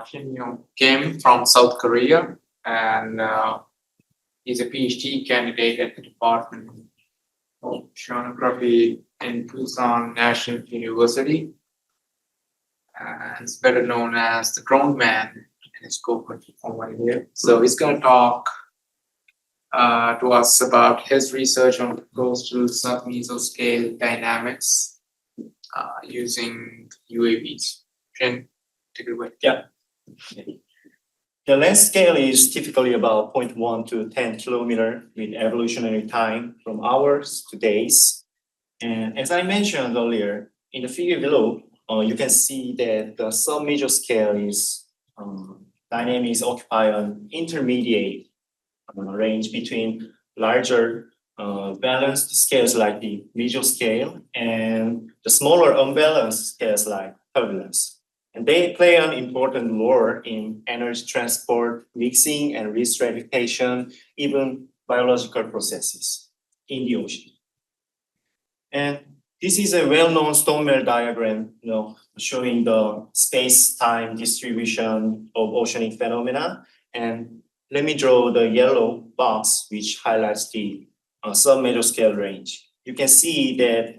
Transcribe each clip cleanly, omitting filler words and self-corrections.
Shin Kim from South Korea, and he's a Ph.D. candidate at the Department of Oceanography in Pusan National University. He's better known as the ground man in his corporate form here. So he's going to talk to us about his research on coastal submesoscale dynamics using UAVs. Shin, take it away. Yeah. The length scale is typically about 0.1 to 10 kilometers with evolutionary time from hours to days. And as I mentioned earlier, in the figure below, you can see that the submesoscale is dynamics occupy an intermediate range between larger balanced scales like the mesoscale and the smaller unbalanced scales like turbulence. And they play an important role in energy transport, mixing and re-stratification, even biological processes in the ocean. And this is a well-known Stoneman diagram, showing the space-time distribution of oceanic phenomena. And let me draw the yellow box, which highlights the submesoscale range. You can see that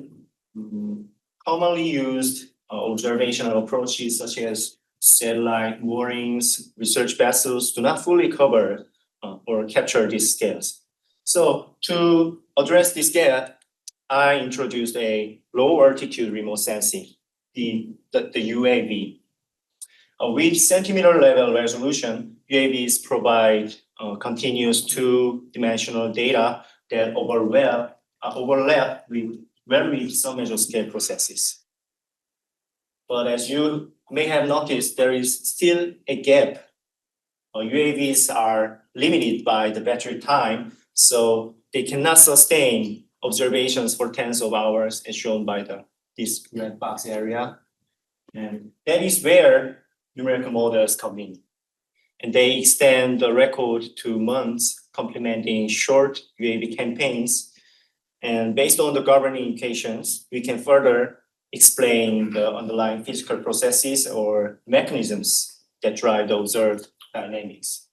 commonly used observational approaches such as satellite moorings, research vessels do not fully cover or capture these scales. So to address this gap, I introduced a low altitude remote sensing, the UAV. With centimeter level resolution, UAVs provide continuous two-dimensional data that overlap with very submesoscale processes. But as you may have noticed, there is still a gap. UAVs are limited by the battery time, so they cannot sustain observations for tens of hours as shown by this red box area. And that is where numerical models come in. And they extend the record to months, complementing short UAV campaigns. And based on the governing indications, we can further explain the underlying physical processes or mechanisms that drive the observed dynamics.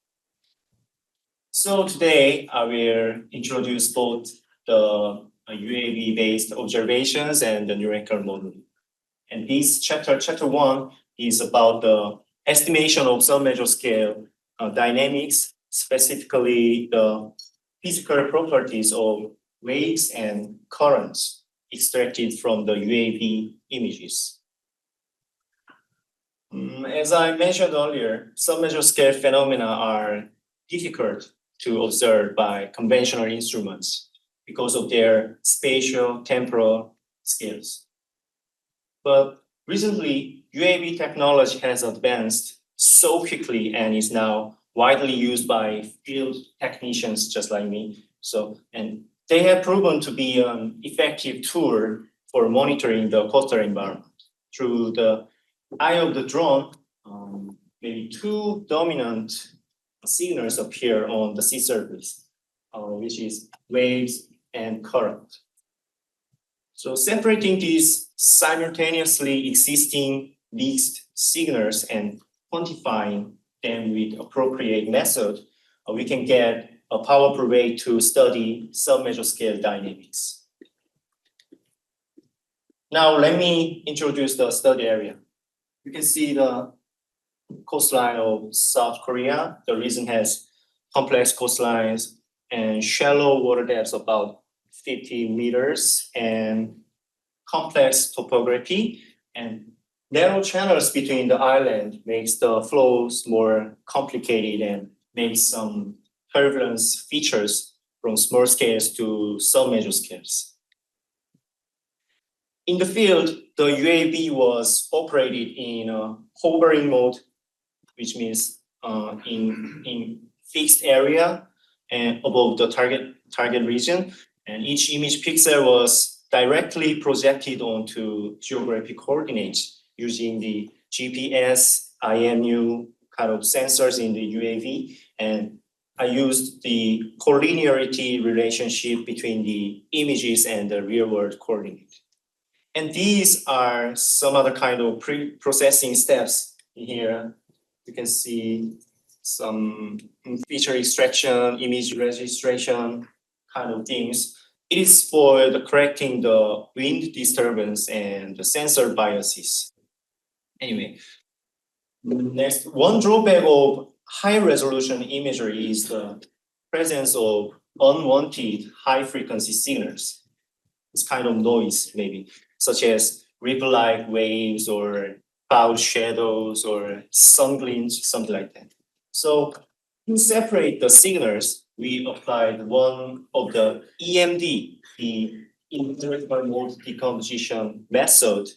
So today, I will introduce both the UAV-based observations and the numerical modeling. And this chapter 1, is about the estimation of submesoscale dynamics, specifically the physical properties of waves and currents extracted from the UAV images. As I mentioned earlier, submesoscale phenomena are difficult to observe by conventional instruments because of their spatial, temporal scales. But recently, UAV technology has advanced so quickly and is now widely used by field technicians just like me. And they have proven to be an effective tool for monitoring the coastal environment. Through the eye of the drone, maybe two dominant signals appear on the sea surface, which is waves and current. So separating these simultaneously existing mixed signals and quantifying them with appropriate method, we can get a powerful way to study submesoscale dynamics. Now let me introduce the study area. You can see the coastline of South Korea. The region has complex coastlines and shallow water depths about 50 meters and complex topography, and narrow channels between the island makes the flows more complicated and makes some turbulence features from small scales to submesoscales. In the field, the UAV was operated in a hovering mode, which means in fixed area and above the target region, and each image pixel was directly projected onto geographic coordinates using the GPS, IMU kind of sensors in the UAV, and I used the collinearity relationship between the images and the real-world coordinate. And these are some other kind of pre-processing steps here. you can see some feature extraction, image registration kind of things. It is for the correcting the wind disturbance and the sensor biases. Anyway, next, one drawback of high resolution imagery is the presence of unwanted high frequency signals. It's kind of noise maybe, such as ripple-like waves or cloud shadows or sun glints, something like that. So to separate the signals, we applied one of the EMD, the empirical mode decomposition method,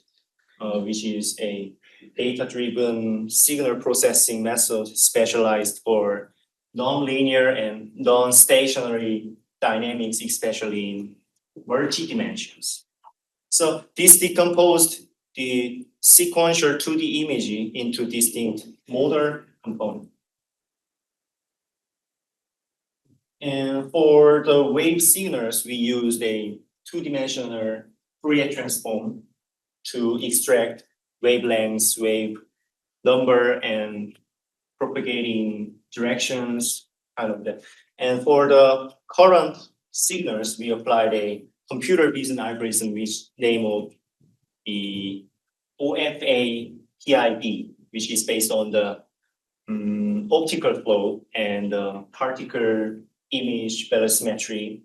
which is a data-driven signal processing method specialized for non-linear and non-stationary dynamics, especially in multi-dimensions. So this decomposed the sequential 2D image into distinct modal components. And for the wave signals, we used a two-dimensional Fourier transform to extract wavelengths, wave number, and propagating directions, kind of that. And for the current signals, we applied a computer vision algorithm which name of the OFA PID, which is based on the optical flow and particle image velocimetry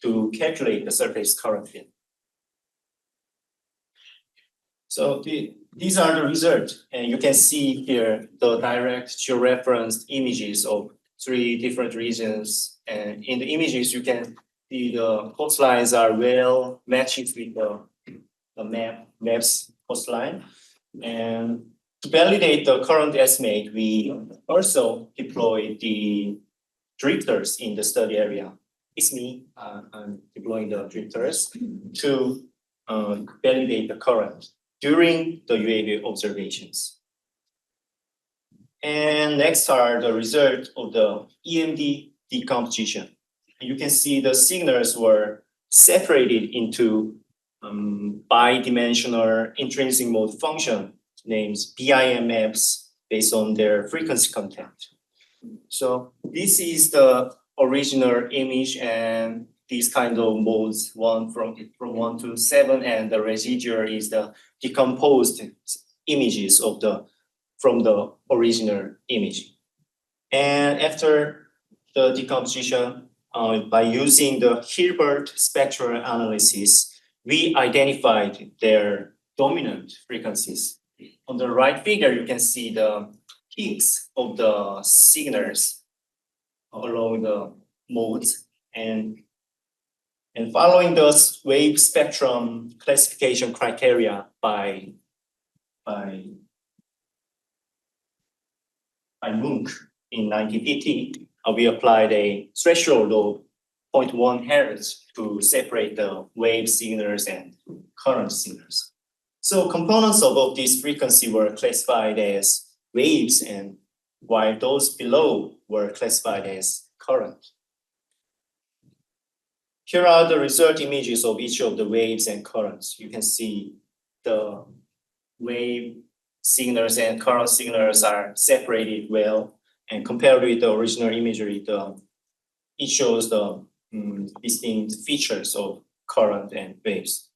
to calculate the surface current field. So these are the results, and you can see here the direct georeferenced images of 3 different regions. And in the images, you can see the coastlines are well matched with the map's coastline. And to validate the current estimate, we also deployed the drifters in the study area. It's me, I'm deploying the drifters to validate the current during the UAV observations. And next are the results of the EMD decomposition. You can see the signals were separated into bidimensional intrinsic mode function named BIMFs based on their frequency content. So this is the original image, and these kind of modes, one from 1 to 7, and the residual is the decomposed images of from the original image. And after the decomposition, by using the Hilbert spectral analysis, we identified their dominant frequencies. On the right figure, you can see the peaks of the signals along the modes, and following the wave spectrum classification criteria by Munch in 1950, we applied a threshold of 0.1 hertz to separate the wave signals and current signals. So components above this frequency were classified as waves, and while those below were classified as current. Here are the result images of each of the waves and currents. You can see the wave signals and current signals are separated well, and compared with the original imagery, it shows the distinct features of current and waves.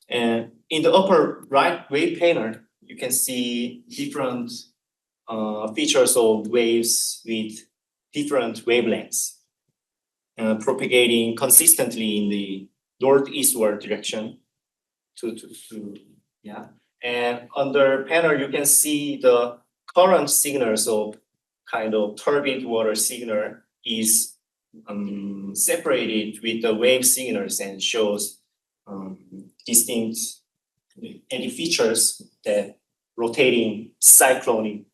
And in the upper right wave panel, you can see different features of waves with different wavelengths, propagating consistently in the northeastward direction. And under panel, you can see the current signals of kind of turbulent water signal is separated with the wave signals and shows distinct eddy features that rotating, cycloning,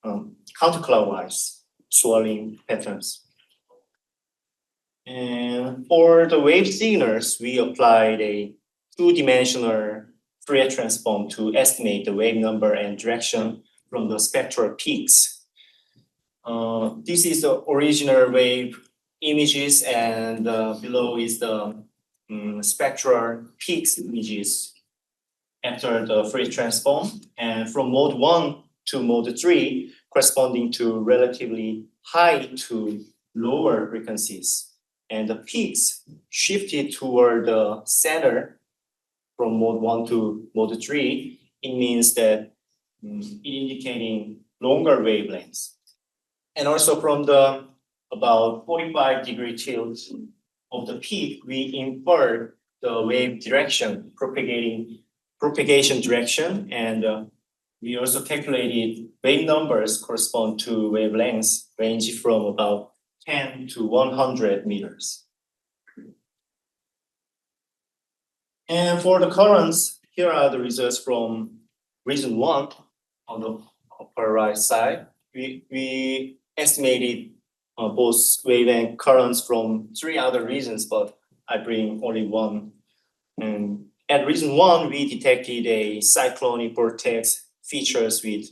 counterclockwise swirling patterns. And for the wave signals, we applied a two-dimensional Fourier transform to estimate the wave number and direction from the spectral peaks. This is the original wave images, and below is the spectral peaks images after the Fourier transform. And from mode 1 to mode 3, corresponding to relatively high to lower frequencies. And the peaks shifted toward the center from mode 1 to mode 3. It means that it indicating longer wavelengths. And also from the about 45-degree tilt of the peak, we infer the wave direction, propagation direction, and we also calculated wave numbers correspond to wavelengths range from about 10 to 100 meters. And for the currents, here are the results from region 1 on the upper right side. We estimated both wave and currents from 3 other regions, but I bring only one. And at region 1, we detected a cyclonic vortex features with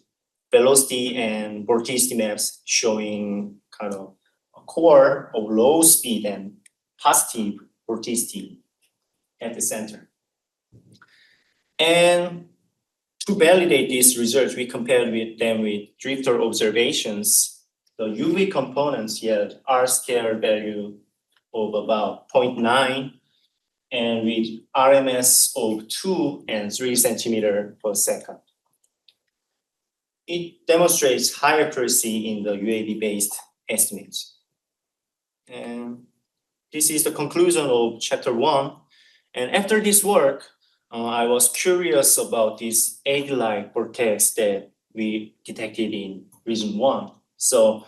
velocity and vorticity maps showing kind of a core of low speed and positive vorticity at the center. And to validate these results, we compared them with drifter observations. The UV components yield R-scalar value of about 0.9 and with RMS of 2 and 3 centimeter per second. It demonstrates high accuracy in the UAV-based estimates. And this is the conclusion of chapter 1. And after this work, I was curious about this eddy-like vortex that we detected in region 1. So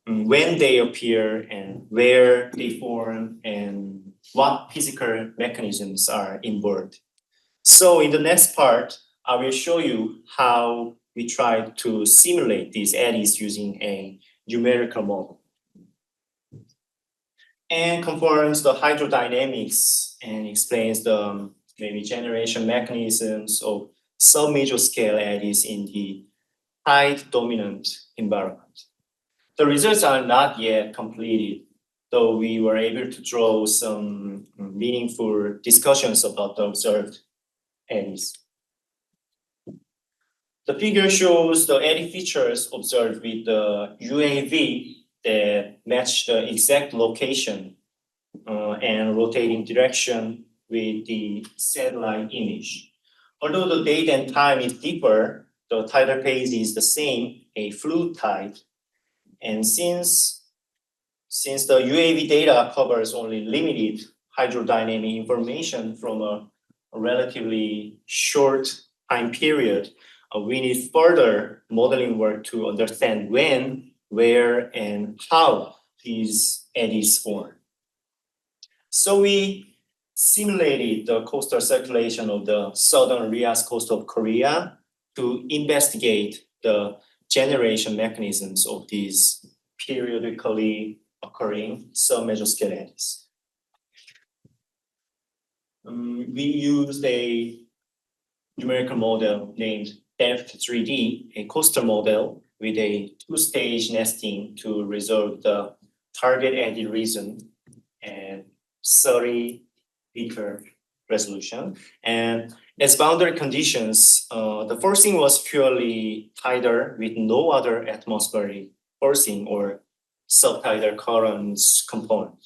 when they appear and where they form and what physical mechanisms are involved. So in the next part, I will show you how we try to simulate these eddies using a numerical model. And confirms the hydrodynamics and explains the maybe generation mechanisms of submesoscale eddies in the tide dominant environment. The results are not yet completed, though we were able to draw some meaningful discussions about the observed eddies. The figure shows the eddy features observed with the UAV that match the exact location and rotating direction with the satellite image. Although the date and time is different, the tidal phase is the same, a fluid tide. And since the UAV data covers only limited hydrodynamic information from a relatively short time period, we need further modeling work to understand when, where, and how these eddies form. So we simulated the coastal circulation of the southern Rias coast of Korea to investigate the generation mechanisms of these periodically occurring submesoscale eddies. We used a numerical model named Depth 3D, a coastal model with a 2-stage nesting to resolve the target eddy region and 30-meter resolution. And as boundary conditions, the forcing was purely tidal with no other atmospheric forcing or subtidal currents component.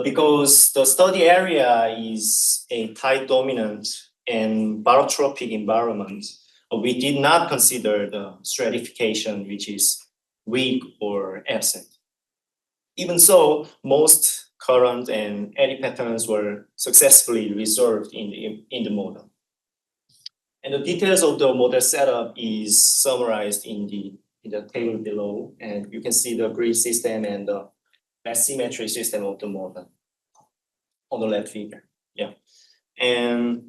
Because the study area is a tide dominant and barotropic environment, we did not consider the stratification, which is weak or absent. Even so, most current and eddy patterns were successfully resolved in the model. And the details of the model setup is summarized in the table below, and you can see the grid system and the symmetry system of the model on the left figure. Yeah, and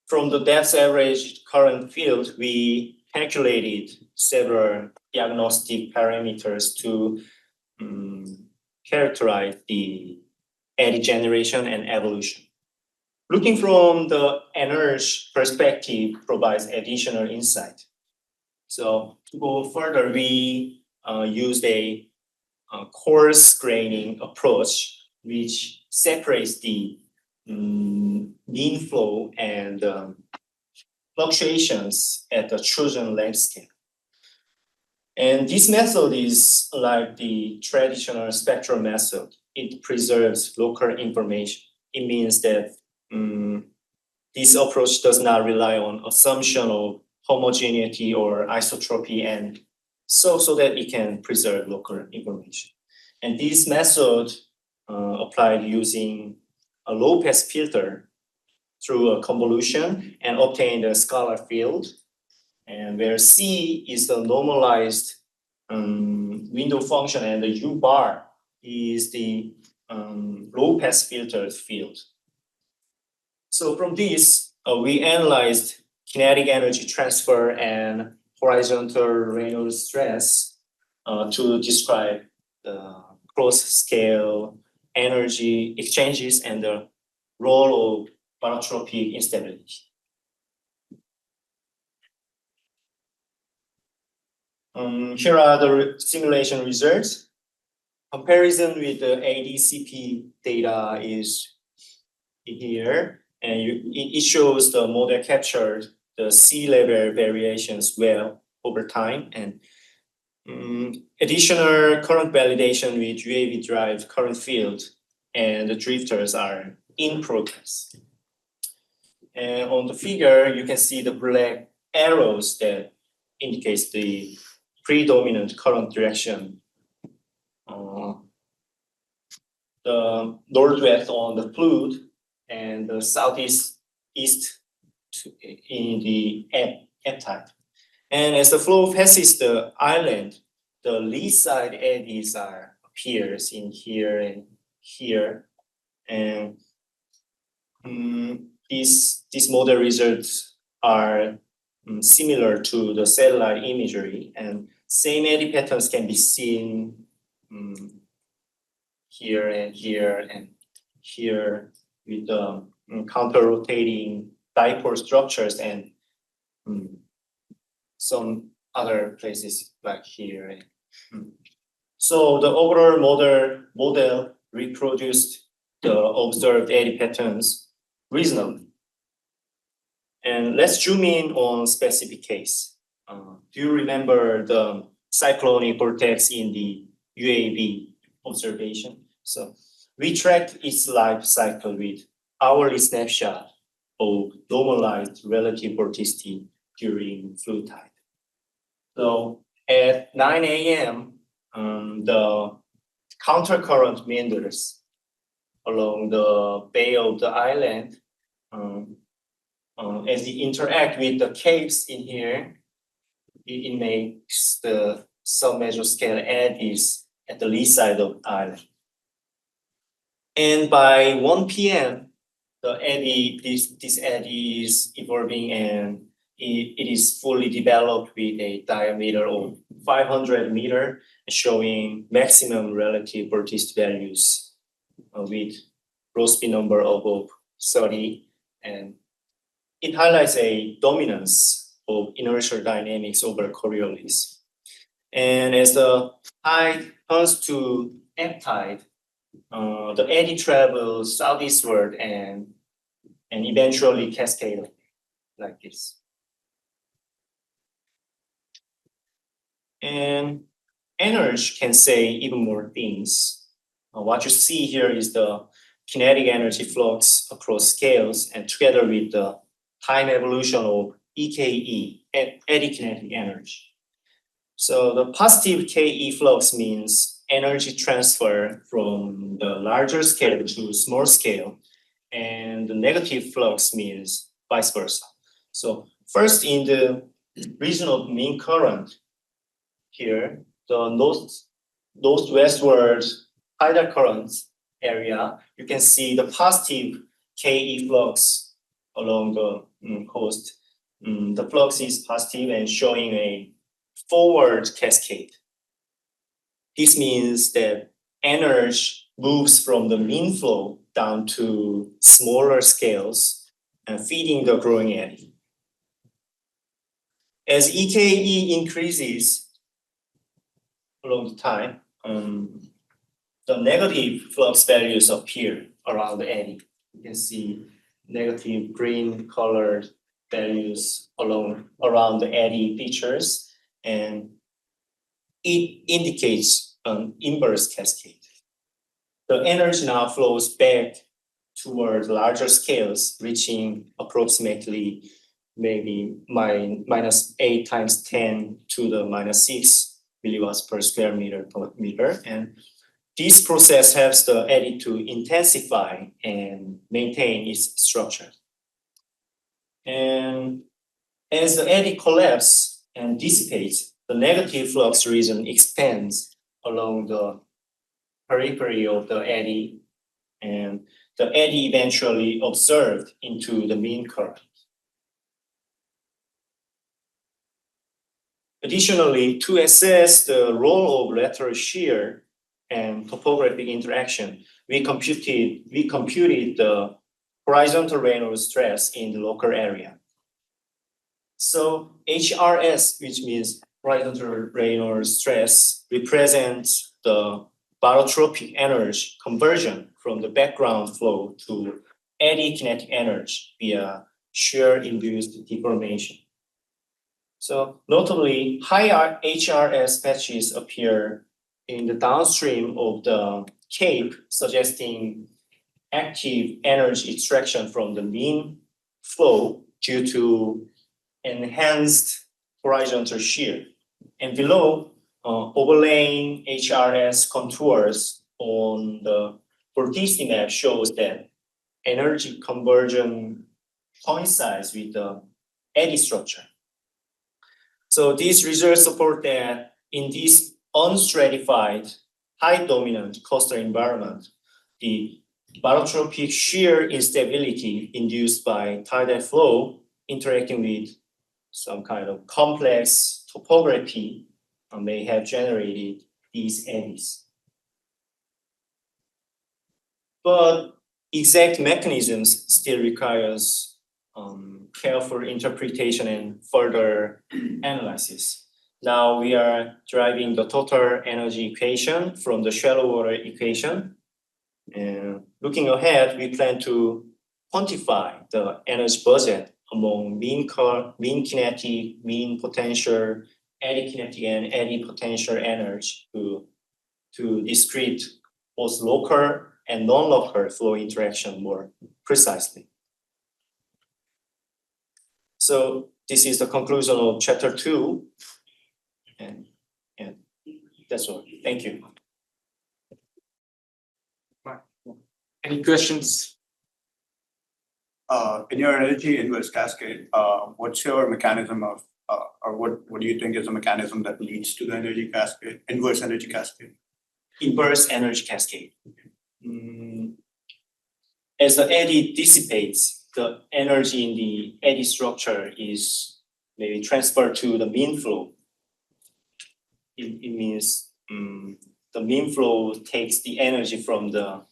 from the depth average current field, we calculated several diagnostic parameters to characterize the eddy generation and evolution. Looking from the energy perspective provides additional insight. So to go further, we used a coarse graining approach, which separates the mean flow and fluctuations at the chosen length scale. And this method is like the traditional spectral method. It preserves local information. It means that this approach does not rely on assumption of homogeneity or isotropy, and so that it can preserve local information. And this method applied using a low-pass filter through a convolution and obtained a scalar field, and where C is the normalized window function and the U bar is the low-pass filtered field. So from this, we analyzed kinetic energy transfer and horizontal Reynolds stress to describe the cross-scale energy exchanges and the role of barotropic instability. Here are the simulation results. Comparison with the ADCP data is here, and it shows the model captured the sea level variations well over time, and additional current validation with UAV drive current field and the drifters are in progress. And on the figure, you can see the black arrows that indicates the predominant current direction. The northwest on the fluid and the southeast east in the ebb type. And as the flow passes the island, the lee side eddies appears in here and here. And these model results are similar to the satellite imagery, and same eddy patterns can be seen here and here and here with the counter-rotating dipole structures and some other places like here. So the overall model reproduced the observed eddy patterns reasonably. And let's zoom in on specific case. Do you remember the cyclonic vortex in the UAV observation? So we tracked its life cycle with hourly snapshot of normalized relative vorticity during fluid tide. So at 9 a.m., the countercurrent meanders along the bay of the island. As it interact with the capes in here, it makes the submesoscale eddies at the lee side of the island. And by 1 p.m., the eddy, this eddy is evolving and it is fully developed with a diameter of 500 meters, showing maximum relative vorticity values with Rossby number above 30. And it highlights a dominance of inertial dynamics over Coriolis. And as the tide turns to ebb tide, the eddy travels southeastward and eventually cascade like this. And energy can say even more things. What you see here is the kinetic energy flux across scales, and together with the time evolution of EKE, eddy kinetic energy. So the positive KE flux means energy transfer from the larger scale to small scale, and the negative flux means vice versa. So first, in the region of mean current here, the northwestward tidal currents area, you can see the positive KE flux along the coast. The flux is positive and showing a forward cascade. This means that energy moves from the mean flow down to smaller scales and feeding the growing eddy. As EKE increases along the time, the negative flux values appear around the eddy. You can see negative green colored values around the eddy features, and it indicates an inverse cascade. The energy now flows back toward larger scales, reaching approximately maybe -8 times 10 to the -6 milliwatts per square meter per meter. And this process helps the eddy to intensify and maintain its structure. And as the eddy collapses and dissipates, the negative flux region expands along the periphery of the eddy, and the eddy eventually absorbed into the mean current. Additionally, to assess the role of lateral shear and topographic interaction, we computed the horizontal Reynolds stress in the local area. So HRS, which means horizontal Reynolds stress, represents the barotropic energy conversion from the background flow to eddy kinetic energy via shear-induced deformation. So notably, high HRS patches appear in the downstream of the cape, suggesting active energy extraction from the mean flow due to enhanced horizontal shear. And below, overlaying HRS contours on the vorticity map shows that energy conversion coincides with the eddy structure. So these results support that in this unstratified, high dominant coastal environment, the barotropic shear instability induced by tidal flow interacting with some kind of complex topography may have generated these eddies. But exact mechanisms still requires careful interpretation and further analysis. Now we are deriving the total energy equation from the shallow water equation. And looking ahead, we plan to quantify the energy budget among mean kinetic, mean potential, eddy kinetic, and eddy potential energy to discrete both local and non-local flow interaction more precisely. So this is the conclusion of chapter 2. And that's all. Thank you. Any questions? In your energy inverse cascade, what's your mechanism of, or what do you think is the mechanism that leads to the energy cascade, inverse energy cascade? Inverse energy cascade. As the eddy dissipates, the energy in the eddy structure is maybe transferred to the mean flow. It means the mean flow takes the energy from the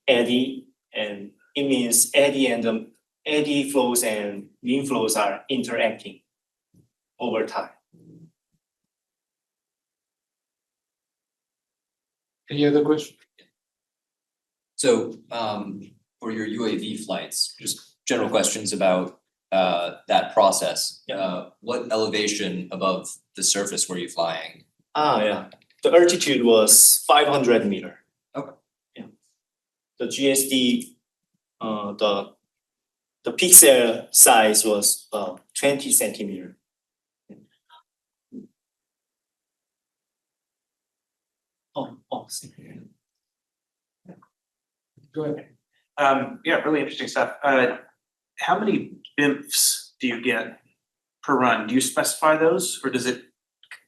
eddy, and it means eddy and the eddy flows and mean flows are interacting over time. Any other question? So for your UAV flights, just general questions about that process. What elevation above the surface were you flying? Yeah. The altitude was 500 meters. Okay. Yeah. The GSD, the pixel size was 20 centimeters. Go ahead. Yeah, really interesting stuff. How many BIMFs do you get per run? Do you specify those, or does it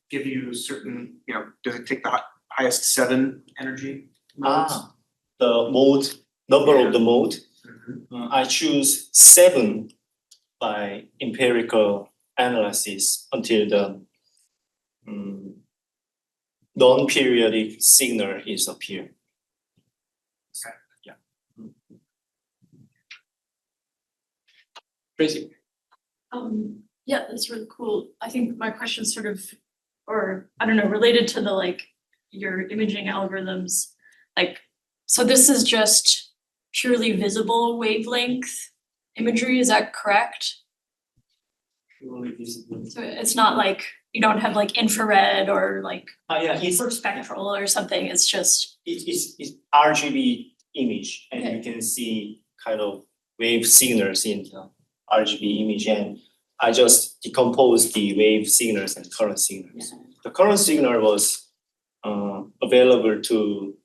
give you certain, does it take the highest 7 energy modes? The mode, number of the mode. I choose 7 by empirical analysis until the non-periodic signal is appeared. Okay. Yeah. Tracy. Yeah, that's really cool. I think my question sort of, or I don't know, related to the your imaging algorithms. So this is just purely visible wavelength imagery, is that correct? Purely visible. So it's not like you don't have like infrared or like Yeah, it's spectral or something, it's just, it's RGB image, and you can see kind of wave signals in the RGB image, and I just decompose the wave signals and current signals. The current signal was available to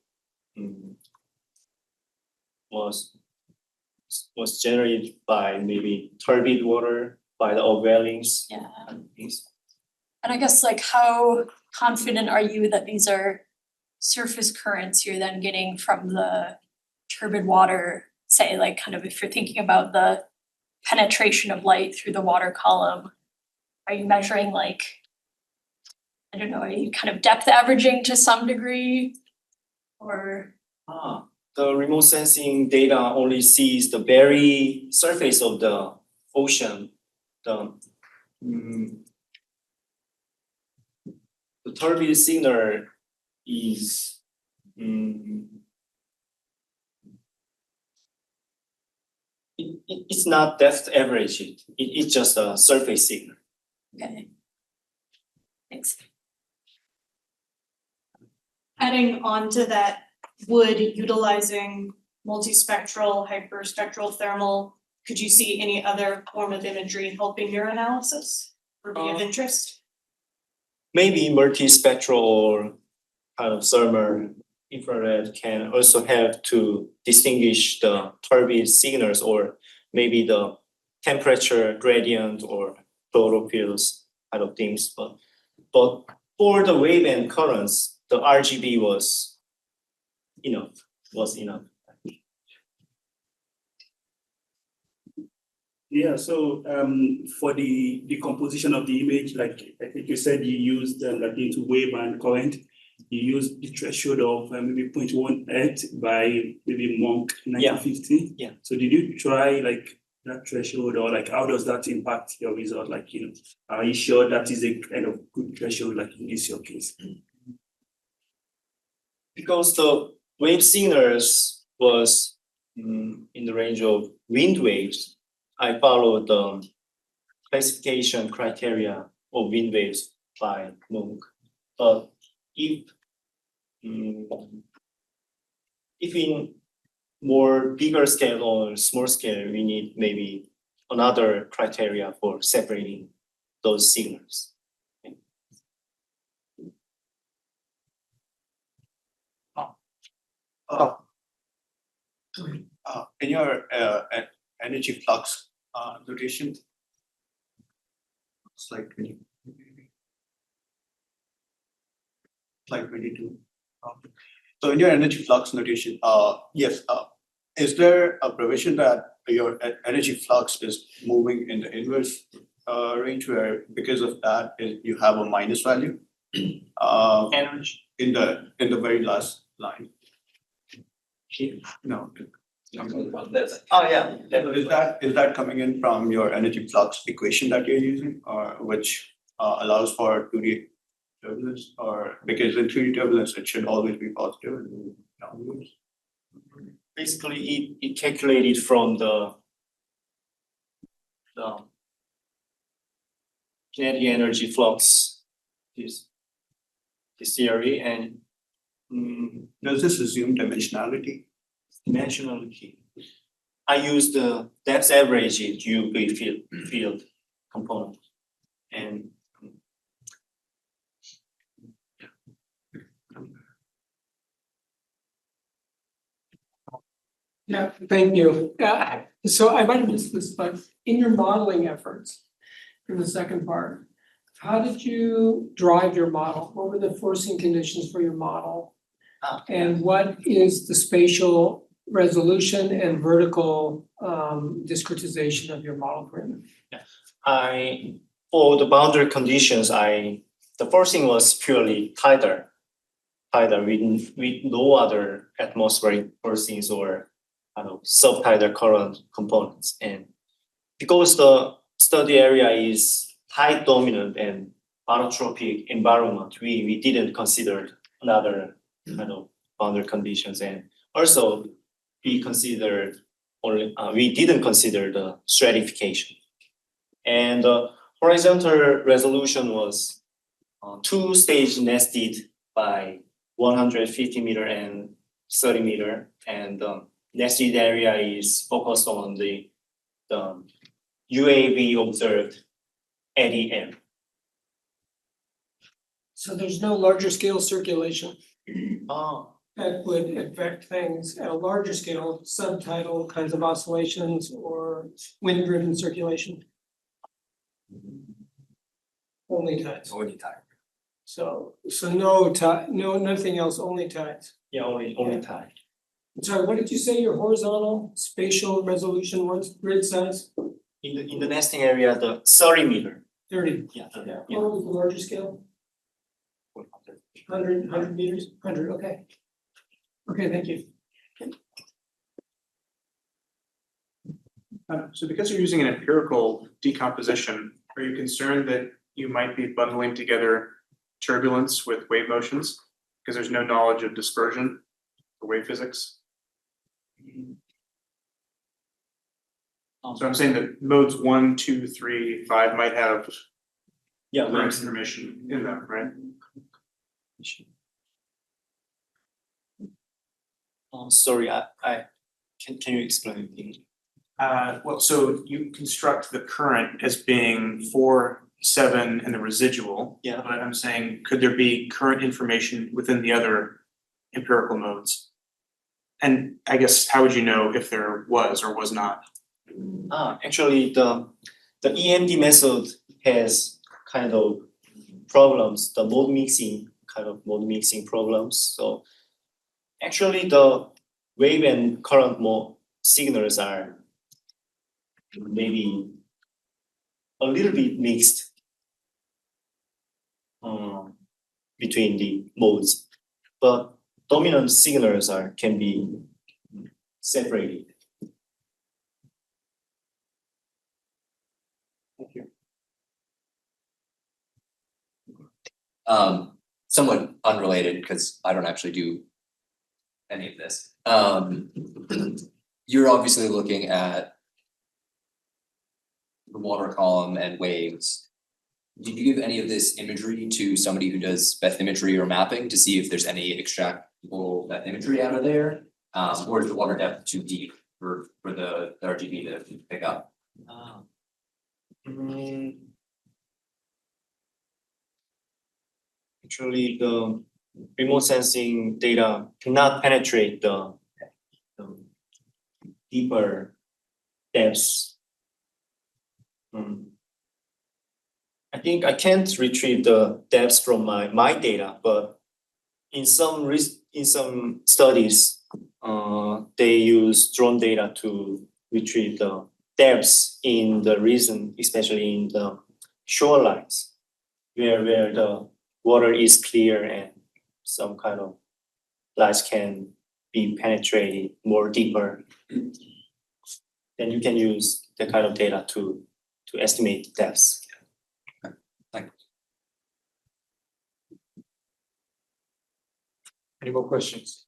was generated by maybe turbid water, by the unveilings. yeah. And things. And I guess like how confident are you that these are surface currents you're then getting from the turbid water, say like kind of if you're thinking about the penetration of light through the water column, are you measuring like, I don't know, are you kind of depth averaging to some degree? Or The remote sensing data only sees the very surface of the ocean. The turbid signal is it's not depth averaged. It's just a surface signal. okay. Thanks. Adding on to that, would utilizing multispectral, hyperspectral thermal, could you see any other form of imagery helping your analysis or be of interest? Maybe multispectral or kind of thermal infrared can also help to distinguish the turbid signals, or maybe the temperature gradient or chlorophylls kind of things. But for the wave and currents, the RGB was enough. Yeah, so for the decomposition of the image, like I think you said you used like into wave and current, you used the threshold of maybe 0.18 by maybe Monk 1950. Yeah. So did you try like that threshold, or like how does that impact your result? Like, are you sure that is a kind of good threshold, like in this your case? Because the wave signals was in the range of wind waves, I followed the classification criteria of wind waves by Monk. But if in more bigger scale or small scale, we need maybe another criteria for separating those signals. In your energy flux notation, slide 20, slide 22. So in your energy flux notation, yes, is there a provision that your energy flux is moving in the inverse range, where because of that you have a minus value? Energy. In the very last line. No. Oh yeah. Is that coming in from your energy flux equation that you're using, or which allows for 2D turbulence, or because in 3D turbulence it should always be positive and downwards? Basically, it calculated from the kinetic energy flux, this theory, and Does this assume dimensionality? dimensionality. I use the depth average UV field component, and Yeah, thank you. So I might have missed this, but in your modeling efforts, in the second part, how did you drive your model? What were the forcing conditions for your model? And what is the spatial resolution and vertical discretization of your model parameter? For the boundary conditions, the forcing was purely tidal with no other atmospheric forcings or subtidal current components. And because the study area is tide dominant and barotropic environment, we didn't consider another kind of boundary conditions, and also we didn't consider the stratification. And the horizontal resolution was two-stage nested by 150 meter and 30 meter, and nested area is focused on the UAV observed eddy area. So there's no larger scale circulation Oh, that would affect things at a larger scale, subtidal kinds of oscillations or wind driven circulation. Only tides. Only time. So no tide, nothing else, only tides. yeah, only time. I'm sorry, what did you say your horizontal spatial resolution was, grid size? In the nesting area, the 30 meter. 30. Yeah. What was the larger scale? 100 meters, 100, okay. Okay, thank you. So because you're using an empirical decomposition, are you concerned that you might be bundling together turbulence with wave motions? Because there's no knowledge of dispersion for wave physics. So I'm saying that modes 1, 2, 3, 5 might have Yeah, current information in them, right? sorry, I can you explain it? Well, so you construct the current as being 4, 7, and the residual. Yeah. But I'm saying, could there be current information within the other empirical modes? And I guess, how would you know if there was or was not? Actually, the EMD method has kind of problems, the mode mixing problems. So actually, the wave and current mode signals are maybe a little bit mixed between the modes, but dominant signals can be separated. Thank you. Somewhat unrelated, because I don't actually do any of this. You're obviously looking at the water column and waves. Did you give any of this imagery to somebody who does bathymetry or mapping to see if there's any extractable bathymetry out of there? Or is the water depth too deep for the RGB to pick up? Actually, the remote sensing data cannot penetrate the deeper depths. I think I can't retrieve the depths from my data, but in some studies, they use drone data to retrieve the depths in the region, especially in the shorelines, where the water is clear and some kind of lights can be penetrated more deeper. Then you can use that kind of data to estimate depths. Any more questions?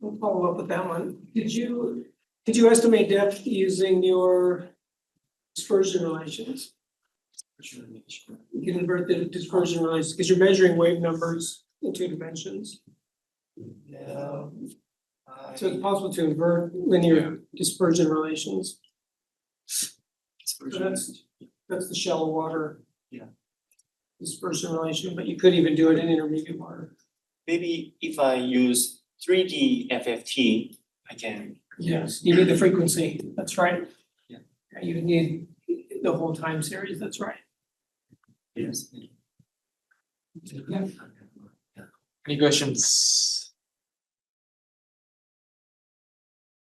We'll follow up with that one. Did you estimate depth using your dispersion relations? You can invert the dispersion relations because you're measuring wave numbers in 2 dimensions. So it's possible to invert linear dispersion relations. So that's the shallow water. Yeah. Dispersion relation, but you could even do it in intermediate water. Maybe if I use 3D FFT, I can. Yes, you need the frequency, that's right. Yeah. You need the whole time series, that's right. Yes. Yeah. Any questions?